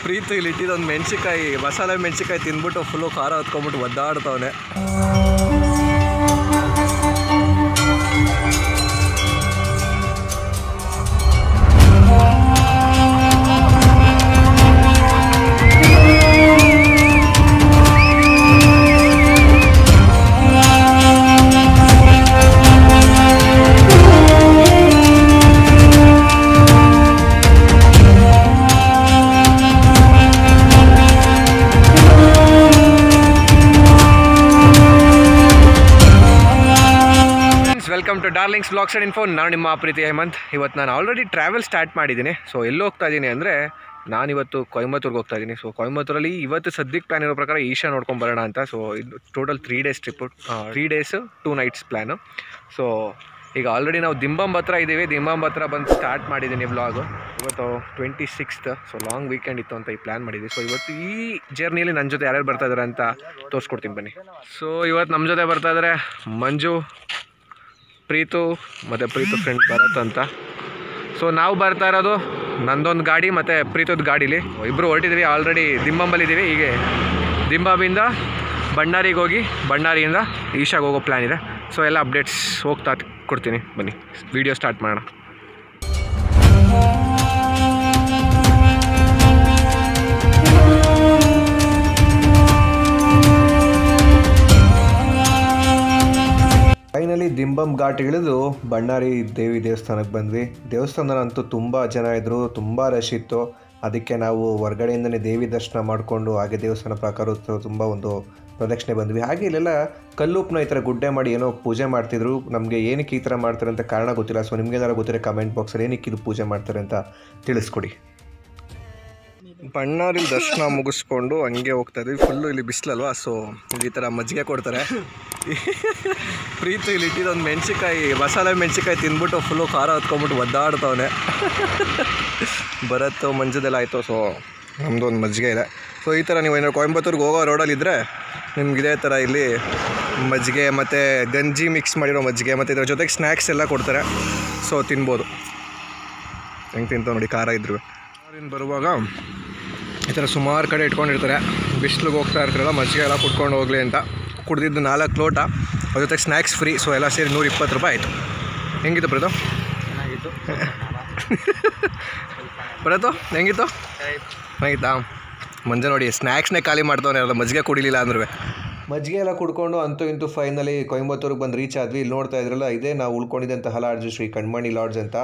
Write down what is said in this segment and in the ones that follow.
ಪ್ರೀತಿ ಇಲ್ಲಿ ಇಟ್ಟಿದ್ದೊಂದು ಮೆಣಸಿಕಾಯಿ ಮಸಾಲೆ ಮೆಣಸಿಕಾಯಿ ತಿಂದ್ಬಿಟ್ಟು ಫುಲ್ಲು ಖಾರ ಹೊತ್ಕೊಂಡ್ಬಿಟ್ಟು ಒದ್ದಾಡ್ತವನೆ. Welcome to Darlings Blogs and Info. ನಾನು ನಿಮ್ಮ ಪ್ರೀತಿ ಹೇಮಂತ್. ಇವತ್ತು ನಾನು ಆಲ್ರೆಡಿ ಟ್ರಾವೆಲ್ ಸ್ಟಾರ್ಟ್ ಮಾಡಿದ್ದೀನಿ. ಸೊ ಎಲ್ಲಿ ಹೋಗ್ತಾ ಇದ್ದೀನಿ ಅಂದರೆ ನಾನಿವತ್ತು ಕೊಯಂಬತ್ತೂರ್ಗೆ ಹೋಗ್ತಾ ಇದ್ದೀನಿ. ಸೊ ಕೊಯಂಬತ್ತೂರಲ್ಲಿ ಇವತ್ತು ಸದ್ಯಕ್ಕೆ ಪ್ಲ್ಯಾನ್ ಇರೋ ಪ್ರಕಾರ ಈಶಾ ನೋಡ್ಕೊಂಡು ಬರೋಣ ಅಂತ. ಸೊ ಇದು total 3 days trip, 3 days 2 nights plan. So ಈಗ ಆಲ್ರೆಡಿ ನಾವು ದಿಂಬಂ ಹತ್ರ ಇದ್ದೀವಿ. ದಿಂಬಂ ಹತ್ರ ಬಂದು ಸ್ಟಾರ್ಟ್ ಮಾಡಿದ್ದೀನಿ ವ್ಲಾಗು. ಇವತ್ತು 26th. ಸೊ ಲಾಂಗ್ ವೀಕೆಂಡ್ ಇತ್ತು ಅಂತ ಈ ಪ್ಲ್ಯಾನ್ ಮಾಡಿದ್ವಿ. ಸೊ ಇವತ್ತು ಈ ಜರ್ನಿಯಲ್ಲಿ ನನ್ನ ಜೊತೆ ಯಾರ್ಯಾರು ಬರ್ತಾ ಇದ್ದಾರೆ ಅಂತ ತೋರಿಸ್ಕೊಡ್ತೀನಿ ಬನ್ನಿ. ಸೊ ಇವತ್ತು ನಮ್ಮ ಜೊತೆ ಬರ್ತಾ ಇದ್ದಾರೆ ಮಂಜು, ಪ್ರೀತು ಮತ್ತು ಪ್ರೀತು ಫ್ರೆಂಡ್ ಭರತ್ ಅಂತ. ಸೊ ನಾವು ಬರ್ತಾ ಇರೋದು ನಂದೊಂದು ಗಾಡಿ ಮತ್ತು ಪ್ರೀತದ ಗಾಡೀಲಿ ಇಬ್ಬರು ಹೊರಟಿದ್ದೀವಿ. ಆಲ್ರೆಡಿ ದಿಂಬಂಬಲ್ಲಿದ್ದೀವಿ. ಹೀಗೆ ದಿಂಬಾಬಿಂದ ಬಣ್ಣಾರಿಗೆ ಹೋಗಿ ಬಣ್ಣಾರಿಯಿಂದ ಈಶಾಗೆ ಹೋಗೋ ಪ್ಲ್ಯಾನ್ ಇದೆ. ಸೊ ಎಲ್ಲ ಅಪ್ಡೇಟ್ಸ್ ಹೋಗ್ತಾ ಕೊಡ್ತೀನಿ ಬನ್ನಿ, ವಿಡಿಯೋ ಸ್ಟಾರ್ಟ್ ಮಾಡೋಣ. ಫೈನಲಿ ದಿಂಬಂ ಘಾಟ್ ಇಳಿದು ಬಣ್ಣಾರಿ ದೇವಿ ದೇವಸ್ಥಾನಕ್ಕೆ ಬಂದ್ವಿ. ದೇವಸ್ಥಾನದಂತೂ ತುಂಬ ಜನ ಇದ್ದರು, ತುಂಬ ರಶ್ ಇತ್ತು. ಅದಕ್ಕೆ ನಾವು ಹೊರಗಡೆಯಿಂದನೇ ದೇವಿ ದರ್ಶನ ಮಾಡಿಕೊಂಡು ಹಾಗೆ ದೇವಸ್ಥಾನ ಪ್ರಕಾರ ತುಂಬ ಒಂದು ಪ್ರದಕ್ಷಿಣೆ ಬಂದ್ವಿ. ಹಾಗೆ ಇಲ್ಲೆಲ್ಲ ಕಲ್ಲುಪ್ಪನ ಈ ಥರ ಗುಡ್ಡೆ ಮಾಡಿ ಏನೋ ಪೂಜೆ ಮಾಡ್ತಿದ್ರು. ನಮಗೆ ಏನಕ್ಕೆ ಈ ಥರ ಮಾಡ್ತಾರೆ ಅಂತ ಕಾರಣ ಗೊತ್ತಿಲ್ಲ. ಸೊ ನಿಮ್ಗೇನಾರು ಗೊತ್ತಿರೋ ಕಮೆಂಟ್ ಬಾಕ್ಸಲ್ಲಿ ಏನಕ್ಕೆ ಇದು ಪೂಜೆ ಮಾಡ್ತಾರೆ ಅಂತ ತಿಳಿಸ್ಕೊಡಿ. ಬಣ್ಣಾರಿ ದರ್ಶನ ಮುಗಿಸ್ಕೊಂಡು ಹಂಗೆ ಹೋಗ್ತಾ ಇದ್ವಿ. ಫುಲ್ಲು ಇಲ್ಲಿ ಬಿಸಿಲಲ್ವಾ, ಸೊ ಈ ಥರ ಮಜ್ಜಿಗೆ ಕೊಡ್ತಾರೆ. ಪ್ರೀತಿ ಇಲ್ಲಿ ಇಟ್ಟಿದ್ದೊಂದು ಮೆಣಸಿಕಾಯಿ ಮಸಾಲೆ ಮೆಣಸಿಕಾಯಿ ತಿಂದ್ಬಿಟ್ಟು ಫುಲ್ಲು ಖಾರ ಹೊತ್ಕೊಂಡ್ಬಿಟ್ಟು ಒದ್ದಾಡ್ತವನೆ. ಬರತ್ತು ಮಂಜದೆಲ್ಲ ಆಯಿತು. ಸೊ ನಮ್ಮದು ಒಂದು ಮಜ್ಜಿಗೆ ಇದೆ. ಸೊ ಈ ಥರ ನೀವು ಏನಾದ್ರು ಕೊಯಂಬತ್ತೂರ್ಗೆ ಹೋಗೋ ರೋಡಲ್ಲಿದ್ದರೆ ನಿಮ್ಗೆ ಇದೇ ಥರ ಇಲ್ಲಿ ಮಜ್ಜಿಗೆ ಮತ್ತು ಗಂಜಿ ಮಿಕ್ಸ್ ಮಾಡಿರೋ ಮಜ್ಜಿಗೆ ಮತ್ತು ಇದ್ರ ಜೊತೆಗೆ ಸ್ನ್ಯಾಕ್ಸ್ ಎಲ್ಲ ಕೊಡ್ತಾರೆ. ಸೊ ತಿನ್ಬೋದು. ಹೆಂಗೆ ತಿಂತಾವೆ ನೋಡಿ ಖಾರ ಇದ್ರು. ಬರುವಾಗ ಈ ಥರ ಸುಮಾರು ಕಡೆ ಇಟ್ಕೊಂಡಿರ್ತಾರೆ. ಬಿಸಿಲಿಗೆ ಹೋಗ್ತಾ ಇರ್ತಾರಲ್ಲ, ಮಜ್ಜಿಗೆ ಎಲ್ಲ ಕುಟ್ಕೊಂಡು ಹೋಗಲಿ ಅಂತ. ಕುಡ್ದಿದ್ದು 4 ಲೋಟ, ಅದ್ರ ಜೊತೆಗೆ ಸ್ನ್ಯಾಕ್ಸ್ ಫ್ರೀ. ಸೊ ಎಲ್ಲ ಸೇರಿ 120 ರೂಪಾಯಿ ಆಯಿತು. ಹೆಂಗಿತ್ತು ಬ್ರದು? ಚೆನ್ನಾಗಿತ್ತು. ಬರತ್ತು ಹೆಂಗಿತ್ತು? ಚೆನ್ನಾಗಿತ್ತಾ? ಮಂಜೆ ನೋಡಿ ಸ್ನ್ಯಾಕ್ಸ್ನೇ ಖಾಲಿ ಮಾಡ್ತವನೇ ಅಲ್ಲ, ಮಜ್ಜಿಗೆ ಕುಡಿಲಿಲ್ಲ ಅಂದ್ರೆ. ಮಜ್ಜಿಗೆ ಎಲ್ಲ ಕುಡ್ಕೊಂಡು ಅಂತೂ ಇಂತೂ ಫೈನಲಿ ಕೊಯಂಬತ್ತೂರಿಗೆ ಬಂದು ರೀಚ್ ಆದ್ವಿ. ಇಲ್ಲಿ ನೋಡ್ತಾ ಇದ್ರಲ್ಲ, ಇದೇ ನಾವು ಉಳ್ಕೊಂಡಿದ್ದಂತಹ ಲಾಡ್ಜ್, ಶ್ರೀ ಕಣ್ಮಣಿ ಲಾಡ್ಜ್ ಅಂತ.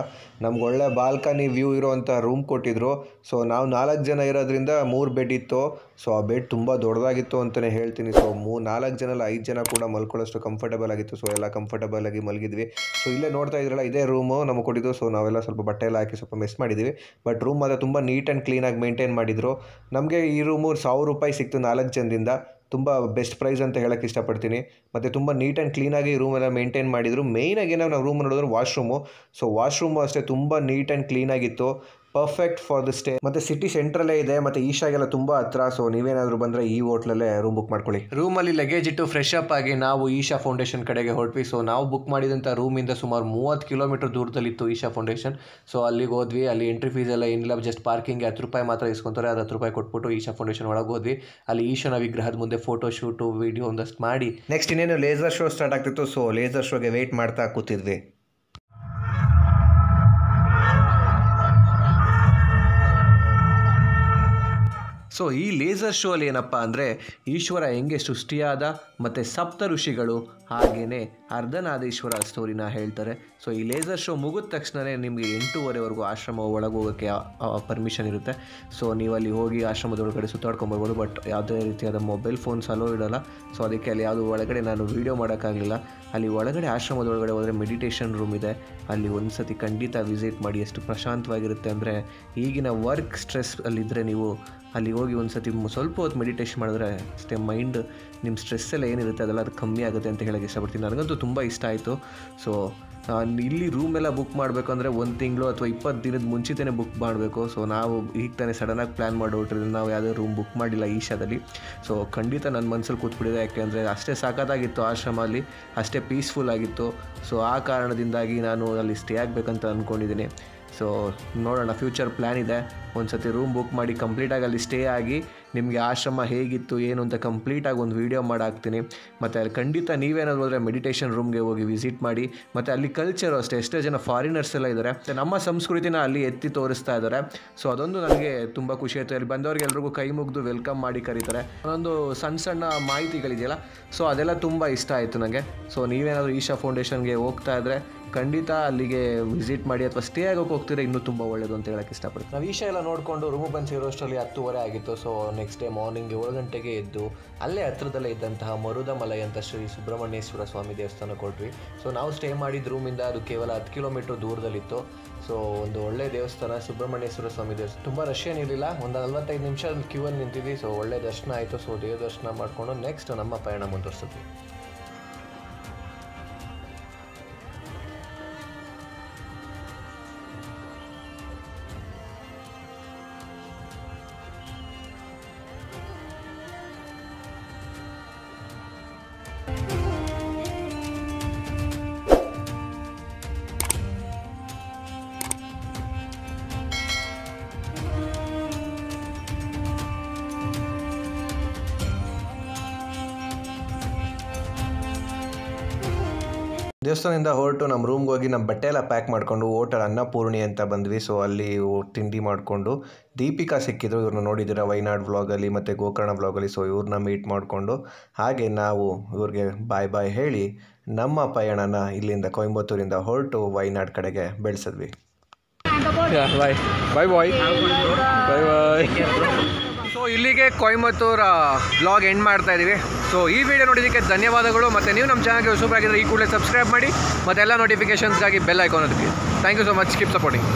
ನಮ್ಗೆ ಒಳ್ಳೆ ಬಾಲ್ಕನಿ ವ್ಯೂ ಇರೋವಂಥ ರೂಮ್ ಕೊಟ್ಟಿದ್ರು. ಸೊ ನಾವು 4 ಜನ ಇರೋದ್ರಿಂದ 3 ಬೆಡ್ ಇತ್ತು. ಸೊ ಆ ಬೆಡ್ ತುಂಬ ದೊಡ್ಡದಾಗಿತ್ತು ಅಂತಲೇ ಹೇಳ್ತೀನಿ. ಸೊ 4 ಜನ ಅಲ್ಲ 5 ಜನ ಕೂಡ ಮಲ್ಕೊಳ್ಳೋಷ್ಟು ಕಂಫರ್ಟಬಲ್ ಆಗಿತ್ತು. ಸೊ ಎಲ್ಲ ಕಂಫರ್ಟಬಲ್ ಆಗಿ ಮಲಗಿದ್ವಿ. ಸೊ ಇಲ್ಲೇ ನೋಡ್ತಾ ಇದ್ರಲ್ಲ, ಇದೇ ರೂಮು ನಮಗೆ ಕೊಟ್ಟಿದ್ದು. ಸೊ ನಾವೆಲ್ಲ ಸ್ವಲ್ಪ ಬಟ್ಟೆ ಎಲ್ಲ ಹಾಕಿ ಸ್ವಲ್ಪ ಮಿಸ್ ಮಾಡಿದ್ದೀವಿ. ಬಟ್ ರೂಮ್ ಮಾತ್ರ ತುಂಬ ನೀಟ್ ಆ್ಯಂಡ್ ಕ್ಲೀನಾಗಿ ಮೇಂಟೈನ್ ಮಾಡಿದರು. ನಮಗೆ ಈ ರೂಮು 1000 ರೂಪಾಯಿ ಸಿಕ್ತು 4 ಜನದಿಂದ. ತುಂಬ ಬೆಸ್ಟ್ ಪ್ರೈಸ್ ಅಂತ ಹೇಳೋಕ್ಕೆ ಇಷ್ಟಪಡ್ತೀನಿ. ಮತ್ತು ತುಂಬ ನೀಟ್ ಆ್ಯಂಡ್ ಕ್ಲೀನಾಗಿ ರೂಮೆಲ್ಲ ಮೇಂಟೈನ್ ಮಾಡಿದರು. ಮೇಯ್ನಾಗಿ ನಾವು ರೂಮ್ ನೋಡಿದ್ರೆ ವಾಶ್ರೂಮು. ಸೊ ವಾಶ್ರೂಮು ಅಷ್ಟೇ ತುಂಬ ನೀಟ್ ಆ್ಯಂಡ್ ಕ್ಲೀನಾಗಿತ್ತು. Perfect for the stay. ಮತ್ತು ಸಿಟಿ ಸೆಂಟ್ರಲ್ಲೇ ಇದೆ ಮತ್ತು ಈಶಾಗೆಲ್ಲ ತುಂಬ ಹತ್ರ. ಸೊ ನೀವೇನಾದರೂ ಬಂದರೆ ಈ ಹೋಟ್ಲಲ್ಲೇ ರೂಮ್ ಬುಕ್ ಮಾಡ್ಕೊಳ್ಳಿ. ರೂಮಲ್ಲಿ ಲಗೇಜ್ ಇಟ್ಟು ಫ್ರೆಶ್ ಅಪ್ ಆಗಿ ನಾವು ಈಶಾ ಫೌಂಡೇಶನ್ ಕಡೆಗೆ ಹೊರಟ್ವಿ. ಸೊ ನಾವು ಬುಕ್ ಮಾಡಿದಂಥ ರೂಮಿಂದ ಸುಮಾರು 30 ಕಿಲೋಮೀಟರ್ ದೂರದಲ್ಲಿತ್ತು ಈಶಾ ಫೌಂಡೇಶನ್. ಸೊ ಅಲ್ಲಿಗೆ ಹೋದ್ವಿ. ಅಲ್ಲಿ ಎಂಟ್ರಿ ಫೀಸ್ ಎಲ್ಲ ಏನಿಲ್ಲ, ಜಸ್ಟ್ ಪಾರ್ಕಿಂಗ್ಗೆ 10 ರೂಪಾಯಿ ಮಾತ್ರ ಇಸ್ಕೊತಾರೆ. ಅದು 10 ರೂಪಾಯಿ ಕೊಟ್ಬಿಟ್ಟು ಈಶಾ ಫೌಂಡೇಶನ್ ಒಳಗೆ ಹೋದ್ವಿ. ಅಲ್ಲಿ ಈಶಾನ ವಿಗ್ರಹದ ಮುಂದೆ ಫೋಟೋ ಶೂಟು ವಿಡಿಯೋ ಒಂದಷ್ಟು ಮಾಡಿ ನೆಕ್ಸ್ಟ್ ಇನ್ನೇನು ಲೇಸರ್ ಶೋ ಸ್ಟಾರ್ಟ್ ಆಗ್ತಿತ್ತು. ಸೊ ಲೇಸರ್ ಶೋಗೆ ವೆಯ್ಟ್ ಮಾಡ್ತಾ ಕೂತಿದ್ವಿ. ಸೊ ಈ ಲೇಸರ್ ಶೋ ಅಲ್ಲಿ ಏನಪ್ಪ ಅಂದರೆ ಈಶ್ವರ ಹೆಂಗೆ ಸೃಷ್ಟಿಯಾದ ಮತ್ತು ಸಪ್ತ ಋಷಿಗಳು ಹಾಗೆಯೇ ಅರ್ಧನಾದೀಶ್ವರ ಸ್ಟೋರಿನ ಹೇಳ್ತಾರೆ. ಸೊ ಈ ಲೇಸರ್ ಶೋ ಮುಗಿದ ತಕ್ಷಣವೇ ನಿಮಗೆ 8:30ವರೆಗೂ ಆಶ್ರಮ ಒಳಗೆ ಹೋಗೋಕ್ಕೆ ಪರ್ಮಿಷನ್ ಇರುತ್ತೆ. ಸೊ ನೀವು ಅಲ್ಲಿ ಹೋಗಿ ಆಶ್ರಮದೊಳಗಡೆ ಸುತ್ತಾಡ್ಕೊಂಬರ್ಬೋದು. ಬಟ್ ಯಾವುದೇ ರೀತಿಯಾದ ಮೊಬೈಲ್ ಫೋನ್ಸ್ ಅಲೋ ಇಡೋಲ್ಲ. ಸೊ ಅದಕ್ಕೆ ಅಲ್ಲಿ ಯಾವುದು ಒಳಗಡೆ ನಾನು ವೀಡಿಯೋ ಮಾಡೋಕ್ಕಾಗಲಿಲ್ಲ. ಅಲ್ಲಿ ಒಳಗಡೆ ಆಶ್ರಮದೊಳಗಡೆ ಹೋದರೆ ಮೆಡಿಟೇಷನ್ ರೂಮ್ ಇದೆ. ಅಲ್ಲಿ ಒಂದು ಸತಿ ಖಂಡಿತ ವಿಸಿಟ್ ಮಾಡಿ. ಎಷ್ಟು ಪ್ರಶಾಂತವಾಗಿರುತ್ತೆ ಅಂದರೆ, ಈಗಿನ ವರ್ಕ್ ಸ್ಟ್ರೆಸ್ ಅಲ್ಲಿದ್ದರೆ ನೀವು ಅಲ್ಲಿ ಹೋಗಿ ಒಂದು ಸತಿ ಸ್ವಲ್ಪ ಹೊತ್ತು ಮೆಡಿಟೇಷನ್ ಮಾಡಿದ್ರೆ ಅಷ್ಟೇ ಮೈಂಡ್ ನಿಮ್ಮ ಸ್ಟ್ರೆಸ್ ಎಲ್ಲ ಏನಿರುತ್ತೆ ಅದೆಲ್ಲ ಅದು ಕಮ್ಮಿ ಆಗುತ್ತೆ ಅಂತ ಹೇಳೋಕ್ಕೆ ಇಷ್ಟಪಡ್ತೀನಿ. ನನಗಂತೂ ತುಂಬ ಇಷ್ಟ ಆಯಿತು. ಸೊ ಇಲ್ಲಿ ರೂಮೆಲ್ಲ ಬುಕ್ ಮಾಡಬೇಕು ಅಂದರೆ 1 ತಿಂಗಳು ಅಥವಾ 20 ದಿನದ ಮುಂಚಿತನೇ ಬುಕ್ ಮಾಡಬೇಕು. ಸೊ ನಾವು ಈಗ ತಾನೇ ಸಡನ್ನಾಗಿ ಪ್ಲ್ಯಾನ್ ಮಾಡಿ ಹೊರಟಿದ್ರಿಂದ ನಾವು ಯಾವುದೇ ರೂಮ್ ಬುಕ್ ಮಾಡಿಲ್ಲ ಈಶಾದಲ್ಲಿ. ಸೊ ಖಂಡಿತ ನನ್ನ ಮನಸ್ಸಲ್ಲಿ ಕೂತ್ಬಿಟ್ಟಿದೆ. ಯಾಕೆಂದರೆ ಅಷ್ಟೇ ಸಖತ್ತಾಗಿತ್ತು ಆಶ್ರಮ, ಅಲ್ಲಿ ಅಷ್ಟೇ ಪೀಸ್ಫುಲ್ ಆಗಿತ್ತು. ಸೊ ಆ ಕಾರಣದಿಂದಾಗಿ ನಾನು ಅಲ್ಲಿ ಸ್ಟೇ ಆಗಬೇಕಂತ ಅಂದ್ಕೊಂಡಿದ್ದೀನಿ. ಸೊ ನೋಡೋಣ, ಫ್ಯೂಚರ್ ಪ್ಲ್ಯಾನ್ ಇದೆ. ಒಂದು ಸತಿ ರೂಮ್ ಬುಕ್ ಮಾಡಿ ಕಂಪ್ಲೀಟಾಗಿ ಅಲ್ಲಿ ಸ್ಟೇ ಆಗಿ ನಿಮಗೆ ಆಶ್ರಮ ಹೇಗಿತ್ತು ಏನು ಅಂತ ಕಂಪ್ಲೀಟಾಗಿ ಒಂದು ವೀಡಿಯೋ ಮಾಡಾಕ್ತೀನಿ. ಮತ್ತು ಅಲ್ಲಿ ಖಂಡಿತ ನೀವೇನಾದ್ರು ಹೋದರೆ ಮೆಡಿಟೇಷನ್ ರೂಮ್ಗೆ ಹೋಗಿ ವಿಸಿಟ್ ಮಾಡಿ. ಮತ್ತು ಅಲ್ಲಿ ಕಲ್ಚರು ಅಷ್ಟೇ, ಎಷ್ಟೋ ಜನ ಫಾರಿನರ್ಸ್ ಎಲ್ಲ ಇದ್ದಾರೆ, ನಮ್ಮ ಸಂಸ್ಕೃತಿನ ಅಲ್ಲಿ ಎತ್ತಿ ತೋರಿಸ್ತಾ ಇದ್ದಾರೆ. ಸೊ ಅದೊಂದು ನನಗೆ ತುಂಬ ಖುಷಿ ಆಯಿತು. ಅಲ್ಲಿ ಬಂದವ್ರಿಗೆ ಎಲ್ರಿಗೂ ಕೈ ಮುಗಿದು ವೆಲ್ಕಮ್ ಮಾಡಿ ಕರೀತಾರೆ. ಒಂದೊಂದು ಸಣ್ಣ ಸಣ್ಣ ಮಾಹಿತಿಗಳಿದೆಯಲ್ಲ, ಸೊ ಅದೆಲ್ಲ ತುಂಬ ಇಷ್ಟ ಆಯಿತು ನನಗೆ. ಸೊ ನೀವೇನಾದರೂ ಈಶಾ ಫೌಂಡೇಶನ್ಗೆ ಹೋಗ್ತಾ ಇದ್ದರೆ ಖಂಡಿತ ಅಲ್ಲಿಗೆ ವಿಸಿಟ್ ಮಾಡಿ, ಅಥವಾ ಸ್ಟೇ ಆಗೋಕ್ಕೆ ಹೋಗ್ತೀರಾ ಇನ್ನೂ ತುಂಬ ಒಳ್ಳೆಯದು ಅಂತ ಹೇಳೋಕ್ಕೆ ಇಷ್ಟಪಡ್ತೀನಿ. ನಾವು ಈಶಾ ಎಲ್ಲ ನೋಡಿಕೊಂಡು ರೂಮಿಗೆ ಬಂದು ಸೇರೋಷ್ಟರಲ್ಲಿ 10:30 ಆಗಿತ್ತು. ಸೊ ನೆಕ್ಸ್ಟ್ ಡೇ ಮಾರ್ನಿಂಗ್ 7 ಗಂಟೆಗೆ ಎದ್ದು ಅಲ್ಲೇ ಹತ್ರದಲ್ಲೇ ಇದ್ದಂತಹ ಮರುದಮಲೈ ಅಂತ ಶ್ರೀ ಸುಬ್ರಹ್ಮಣ್ಯೇಶ್ವರ ಸ್ವಾಮಿ ದೇವಸ್ಥಾನ ಕೊಟ್ವಿ. ಸೊ ನಾವು ಸ್ಟೇ ಮಾಡಿದ ರೂಮಿಂದ ಅದು ಕೇವಲ 10 ಕಿಲೋಮೀಟ್ರ್ ದೂರದಲ್ಲಿತ್ತು. ಸೊ ಒಂದು ಒಳ್ಳೆ ದೇವಸ್ಥಾನ, ಸುಬ್ರಹ್ಮಣ್ಯೇಶ್ವರ ಸ್ವಾಮಿ ದೇವಸ್ಥಾನ. ತುಂಬ ರಶ್ ಏನಿರಲಿಲ್ಲ, ಒಂದು 45 ನಿಮಿಷ ಕ್ಯೂವಲ್ಲಿ ನಿಂತಿದ್ವಿ. ಸೊ ಒಳ್ಳೆ ದರ್ಶನ ಆಯಿತು. ಸೊ ದೇವ ದರ್ಶನ ಮಾಡಿಕೊಂಡು ನೆಕ್ಸ್ಟ್ ನಮ್ಮ ಪಯಣ ಮುಂದುವರಿಸಿದ್ವಿ. ದೇವಸ್ಥಾನದಿಂದ ಹೊರಟು ನಮ್ಮ ರೂಮ್ಗೆ ಹೋಗಿ ನಮ್ಮ ಬಟ್ಟೆ ಎಲ್ಲ ಪ್ಯಾಕ್ ಮಾಡಿಕೊಂಡು ಹೋಟೆಲ್ ಅನ್ನಪೂರ್ಣಿ ಅಂತ ಬಂದ್ವಿ. ಸೊ ಅಲ್ಲಿ ತಿಂಡಿ ಮಾಡಿಕೊಂಡು ದೀಪಿಕಾ ಸಿಕ್ಕಿದ್ರು, ಇವ್ರನ್ನ ನೋಡಿದ್ದೀರ ವೈನಾಡ್ ವ್ಲಾಗಲ್ಲಿ ಮತ್ತು ಗೋಕರ್ಣ ವ್ಲಾಗಲ್ಲಿ. ಸೊ ಇವ್ರನ್ನ ಮೀಟ್ ಮಾಡಿಕೊಂಡು ಹಾಗೆ ನಾವು ಇವ್ರಿಗೆ ಬಾಯ್ ಹೇಳಿ ನಮ್ಮ ಪಯಣನ ಇಲ್ಲಿಂದ ಕೊಯಂಬತ್ತೂರಿಂದ ಹೊರಟು ವೈನಾಡ್ ಕಡೆಗೆ ಬೆಳೆಸಿದ್ವಿ. ಬಾಯ್ ಬಾಯ್ ಬಾಯ್ ಬಾಯ್ ಬಾಯ್. ಸೊ ಇಲ್ಲಿಗೆ ಕೊಯಂಬತ್ತೂರು ವ್ಲಾಗ್ ಎಂಡ್ ಮಾಡ್ತಾ ಇದ್ದೀವಿ. ಸೊ ಈ ವಿಡಿಯೋ ನೋಡಿದ್ದಕ್ಕೆ ಧನ್ಯವಾದಗಳು. ಮತ್ತು ನೀವು ನಮ್ಮ ಚಾನಲ್ಗೆ ಹೊಸಬರಾಗಿದ್ದರೆ ಈ ಕೂಡಲೇ ಸಬ್ಸ್ಕ್ರೈಬ್ ಮಾಡಿ, ಮತ್ತು ಎಲ್ಲ ನೋಟಿಫಿಕೇಷನ್ಸ್ಗಾಗಿ ಬೆಲ್ ಐಕಾನ್ ಅದಕ್ಕೆ. Thank you so much, keep supporting.